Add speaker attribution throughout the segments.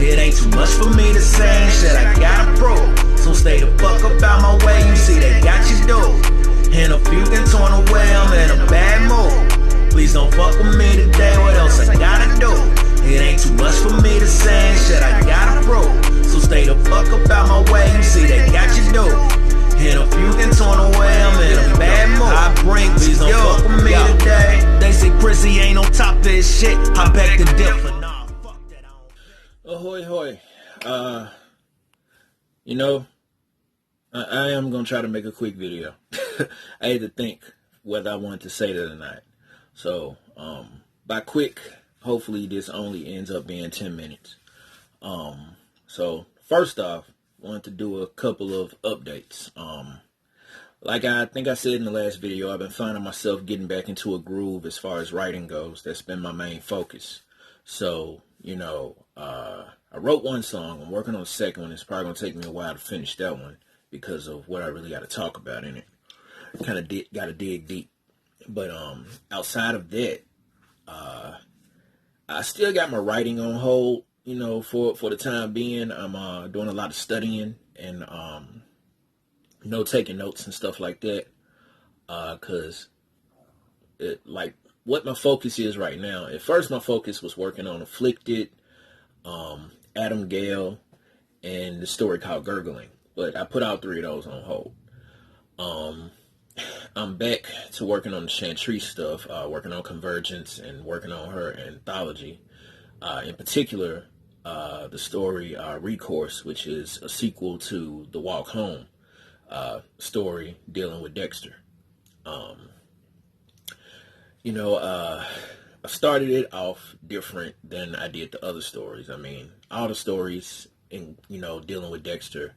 Speaker 1: It ain't too much for me to say, shit, I gotta prove. So stay the fuck up out my way, you see they got you dude. And a few can torn away, I'm in a bad mood. Please don't fuck with me today, what else I gotta do? It ain't too much for me to say, shit, I gotta prove. So stay the fuck up out my way, you see they got you dude. And a few can torn away, I'm in a bad mood. I bring, please don't fuck with me today. They say Prissy ain't on top of his shit, I beg to differ. Nah, fuck that,
Speaker 2: Ahoy, hoy. You know, I am going to try to make a quick video. I had to think whether I wanted to say that or not. So, by quick, hopefully this only ends up being 10 minutes. So, first off, wanted to do a couple of updates. Like I think I said in the last video, I've been finding myself getting back into a groove as far as writing goes. That's been my main focus. So, you know, I wrote one song. I'm working on the second one. It's probably going to take me a while to finish that one because of what I really got to talk about in it. Kind of got to dig deep. But outside of that, I still got my writing on hold, you know, for the time being. I'm doing a lot of studying and, you know, taking notes and stuff like that. Because, like, what my focus is right now. At first, my focus was working on Afflicted, Adam Gale, and the story called Gurgling. But I put all 3 of those on hold. I'm back to working on the Chantrice stuff, working on Convergence and working on her anthology. In particular, the story Recourse, which is a sequel to The Walk Home story dealing with Dexter. You know, I started it off different than I did the other stories. I mean, all the stories in, you know, dealing with Dexter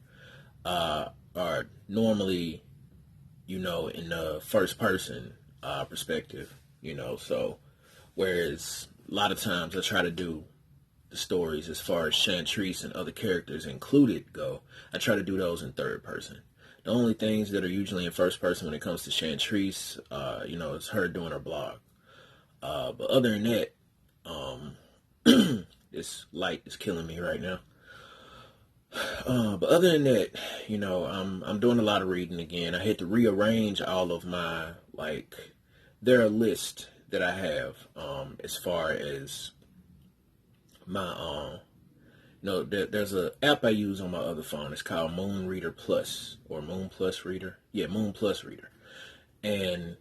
Speaker 2: are normally, you know, in the first person perspective, you know, so whereas a lot of times I try to do the stories as far as Chantrice and other characters included go, I try to do those in third person. The only things that are usually in first person when it comes to Chantrice, you know, is her doing her blog. But other than that, this light is killing me right now. But other than that, you know, I'm doing a lot of reading again. I had to rearrange all of my, like, there are lists that I have, as far as my, you know, there's an app I use on my other phone. It's called Moon Reader Plus, or Moon Plus Reader. Yeah, Moon Plus Reader. And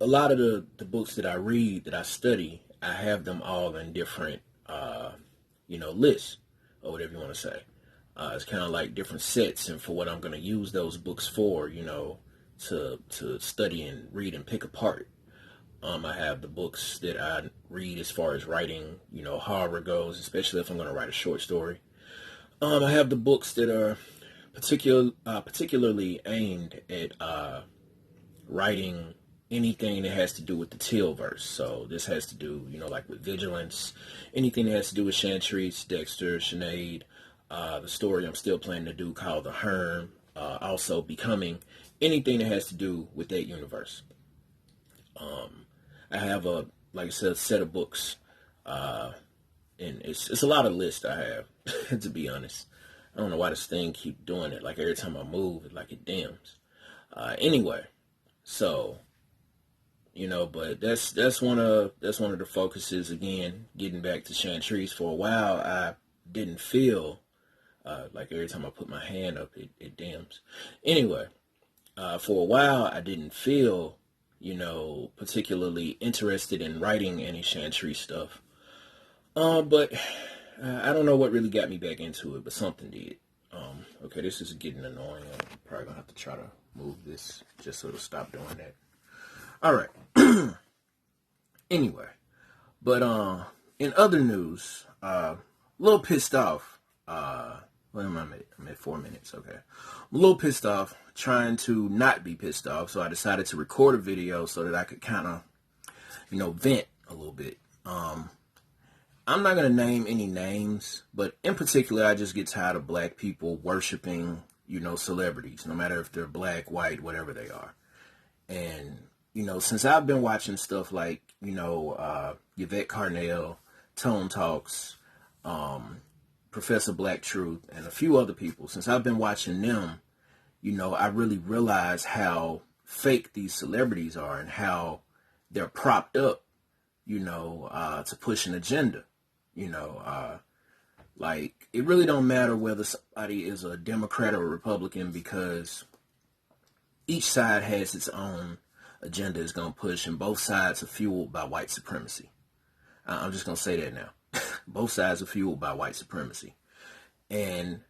Speaker 2: a lot of the books that I read, that I study, I have them all in different, you know, lists, or whatever you want to say. It's kind of like different sets, and for what I'm going to use those books for, you know, to study and read and pick apart. I have the books that I read as far as writing, you know, horror goes, especially if I'm going to write a short story. I have the books that are particularly aimed at writing anything that has to do with the Tealverse. So this has to do, you know, like with Vigilance, anything that has to do with Chantrice, Dexter, Sinead, the story I'm still planning to do called The Herm, also Becoming, anything that has to do with that universe. I have like I said, a set of books, and it's a lot of lists I have, to be honest. I don't know why this thing keep doing it. Like every time I move, it dims. Anyway, so, you know, but that's one of the focuses again. Getting back to Chantrice, for a while I didn't feel like every time I put my hand up, it dims. Anyway, for a while I didn't feel, you know, particularly interested in writing any Chantrice stuff. But I don't know what really got me back into it, but something did. Okay, this is getting annoying. I'm probably gonna have to try to move this just so it'll stop doing that. All right. Anyway, but in other news, a little pissed off. What am I at? I'm at 4 minutes. Okay, I'm a little pissed off. Trying to not be pissed off, so I decided to record a video so that I could kind of, you know, vent a little bit. I'm not going to name any names, but in particular, I just get tired of black people worshiping, you know, celebrities, no matter if they're black, white, whatever they are. And, you know, since I've been watching stuff like, you know, Yvette Carnell, Tone Talks, Professor Black Truth and a few other people, since I've been watching them, I really realize how fake these celebrities are and how they're propped up, to push an agenda. Like, it really don't matter whether somebody is a Democrat or a Republican, because each side has its own agenda it's going to push, and both sides are fueled by white supremacy. I'm just going to say that now. Both sides are fueled by white supremacy. And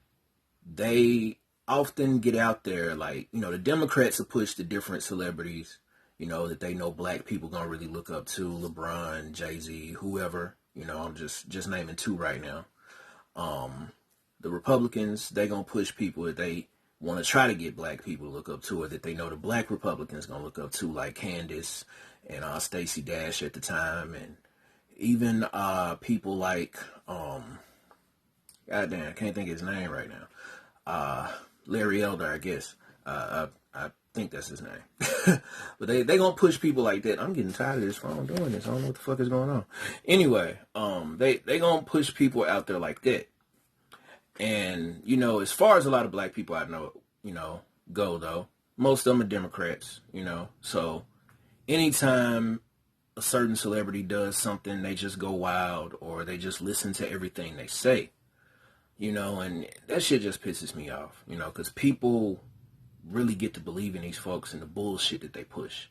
Speaker 2: they often get out there, like, the Democrats will push the different celebrities, that they know black people going to really look up to, LeBron, Jay-Z, whoever. I'm just naming two right now. The Republicans, they going to push people that they want to try to get black people to look up to, or that they know the black Republicans going to look up to, like Candace and Stacey Dash at the time, and even people like, goddamn, I can't think of his name right now. Larry Elder, I guess. I think that's his name. But they going to push people like that. I'm getting tired of this phone doing this. I don't know what the fuck is going on. Anyway, they going to push people out there like that. And, as far as a lot of black people I know, go though, most of them are Democrats, so anytime a certain celebrity does something, they just go wild, or they just listen to everything they say, and that shit just pisses me off, because people really get to believe in these folks and the bullshit that they push,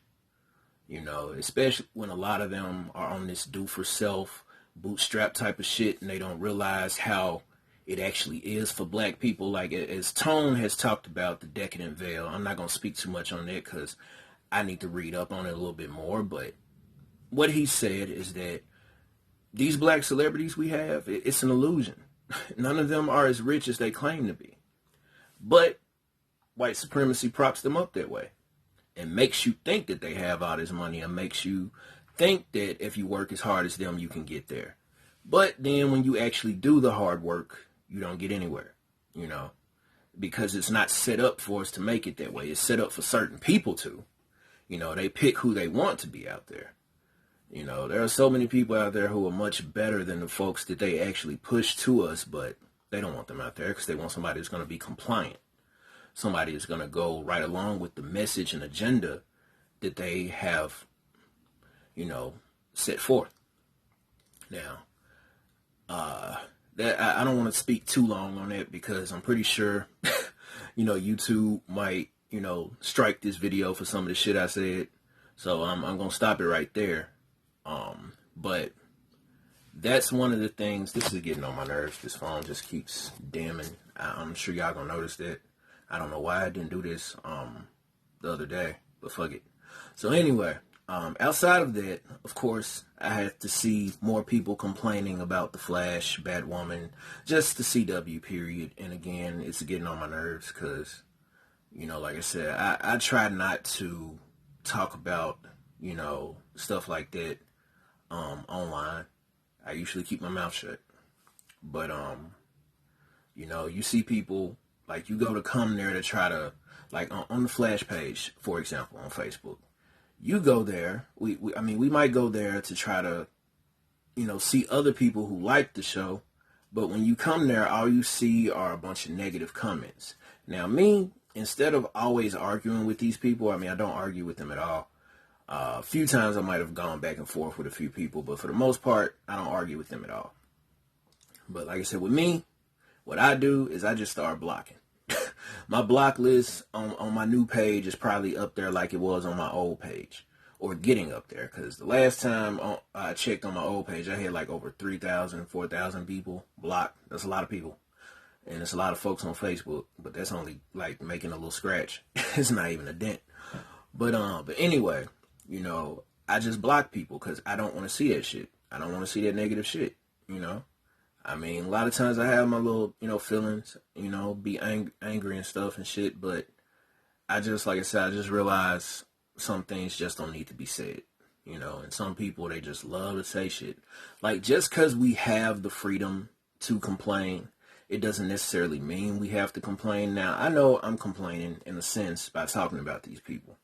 Speaker 2: especially when a lot of them are on this do for self, bootstrap type of shit, and they don't realize how it actually is for black people. Like, as Tone has talked about the decadent veil, I'm not going to speak too much on that because I need to read up on it a little bit more, but what he said is that these black celebrities we have, it's an illusion. None of them are as rich as they claim to be. But white supremacy props them up that way and makes you think that they have all this money, and makes you think that if you work as hard as them, you can get there. But then when you actually do the hard work, you don't get anywhere, because it's not set up for us to make it that way. It's set up for certain people to, they pick who they want to be out there. There are so many people out there who are much better than the folks that they actually push to us, but they don't want them out there because they want somebody that's going to be compliant. Somebody that's going to go right along with the message and agenda that they have, set forth. Now, that I don't want to speak too long on that, because I'm pretty sure, YouTube might, strike this video for some of the shit I said. So I'm going to stop it right there. But that's one of the things. This is getting on my nerves. This phone just keeps dimming. I'm sure y'all going to notice that. I don't know why I didn't do this the other day, but fuck it. So anyway, outside of that, of course, I had to see more people complaining about The Flash, Batwoman, just the CW period. And again, it's getting on my nerves because, like I said, I try not to talk about, stuff like that online. I usually keep my mouth shut. But, you see people, like, you go to come there to try to, like, on the Flash page, for example, on Facebook. You go there, we might go there to try to, see other people who like the show, but when you come there, all you see are a bunch of negative comments. Now, me, instead of always arguing with these people, I don't argue with them at all. A few times I might have gone back and forth with a few people, but for the most part, I don't argue with them at all. But like I said, with me, what I do is I just start blocking. My block list on my new page is probably up there like it was on my old page, or getting up there, because the last time I checked on my old page, I had like over 3,000, 4,000 people blocked. That's a lot of people, and it's a lot of folks on Facebook, but that's only like making a little scratch. It's not even a dent. But anyway, I just block people because I don't want to see that shit. I don't want to see that negative shit, a lot of times I have my little, feelings, be angry and stuff and shit, but I just, like I said, I just realize some things just don't need to be said, and some people, they just love to say shit. Like, just because we have the freedom to complain, it doesn't necessarily mean we have to complain. Now, I know I'm complaining in a sense by talking about these people,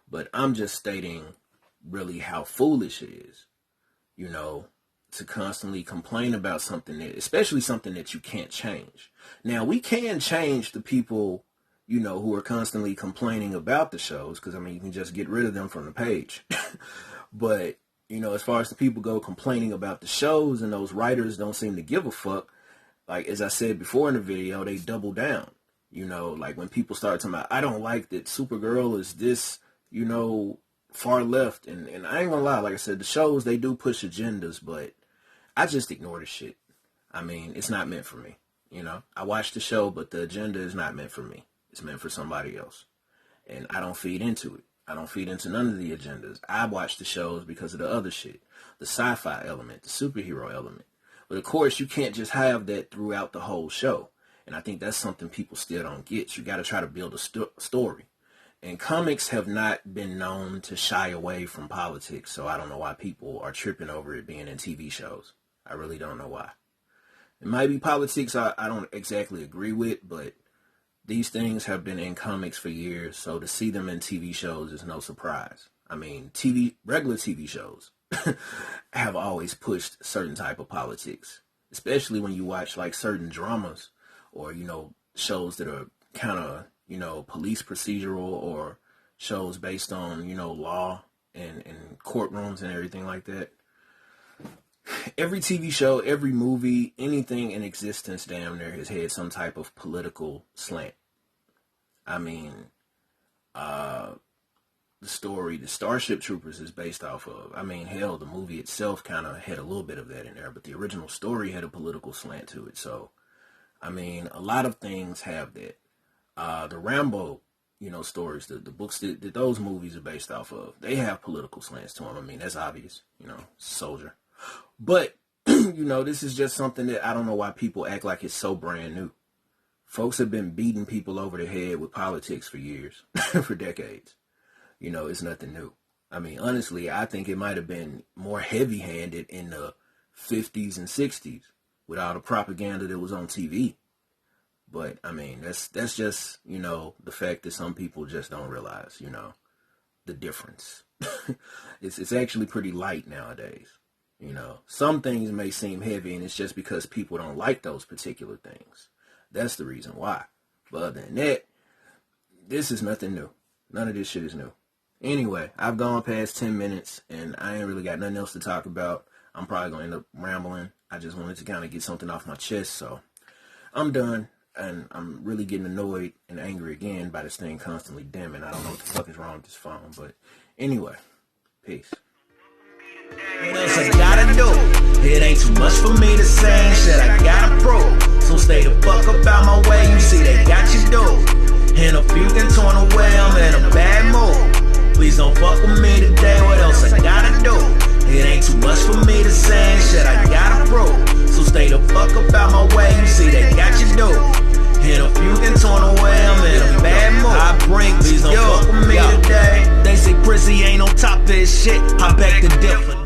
Speaker 2: but I'm just stating really how foolish it is, to constantly complain about something that, especially something that you can't change. Now, we can change the people, you know, who are constantly complaining about the shows, because, I mean, you can just get rid of them from the page. But, you know, as far as the people go complaining about the shows and those writers don't seem to give a fuck, like, as I said before in the video, they double down. You know, like when people start talking about, I don't like that Supergirl is this, you know, far left. And I ain't gonna lie, like I said, the shows, they do push agendas, but I just ignore the shit. I mean, it's not meant for me. You know, I watch the show, but the agenda is not meant for me. It's meant for somebody else. And I don't feed into it. I don't feed into none of the agendas. I watch the shows because of the other shit. The sci-fi element, the superhero element. But of course, you can't just have that throughout the whole show. And I think that's something people still don't get. You got to try to build a story. And comics have not been known to shy away from politics. So I don't know why people are tripping over it being in TV shows. I really don't know why. It might be politics I don't exactly agree with, but these things have been in comics for years. So to see them in TV shows is no surprise. I mean, regular TV shows have always pushed certain type of politics, especially when you watch like certain dramas or, you know, shows that are kind of, you know, police procedural or shows based on, you know, law and courtrooms and everything like that. Every TV show, every movie, anything in existence damn near has had some type of political slant. I mean, the story, the Starship Troopers is based off of, I mean, hell, the movie itself kind of had a little bit of that in there, but the original story had a political slant to it. So, I mean, a lot of things have that. The Rambo, you know, stories, the books that those movies are based off of, they have political slants to them. I mean, that's obvious, you know, soldier. But, you know, this is just something that I don't know why people act like it's so brand new. Folks have been beating people over the head with politics for years, for decades. You know, it's nothing new. I mean, honestly, I think it might have been more heavy-handed in the 50s and 60s with all the propaganda that was on TV. But, I mean, that's just, you know, the fact that some people just don't realize, you know, the difference. It's actually pretty light nowadays. You know, some things may seem heavy, and it's just because people don't like those particular things. That's the reason why. But other than that, this is nothing new. None of this shit is new. Anyway, I've gone past 10 minutes, and I ain't really got nothing else to talk about. I'm probably going to end up rambling. I just wanted to kind of get something off my chest, so I'm done. And I'm really getting annoyed and angry again by this thing constantly dimming. I don't know what the fuck is wrong with this phone, but anyway, peace.
Speaker 1: What else I gotta do? It ain't too much for me to say, shit I gotta prove. So stay the fuck up out my way, you see they got you do. And a few can torn away, I'm in a bad mood. Please don't fuck with me today, what else I gotta do? It ain't too much for me to say, shit I gotta prove. So stay the fuck up out my way, you see they got you do. And a few can torn away, I'm in a bad mood. I bring, please don't fuck with me today. They say prissy ain't on top of this shit, I beg to differ.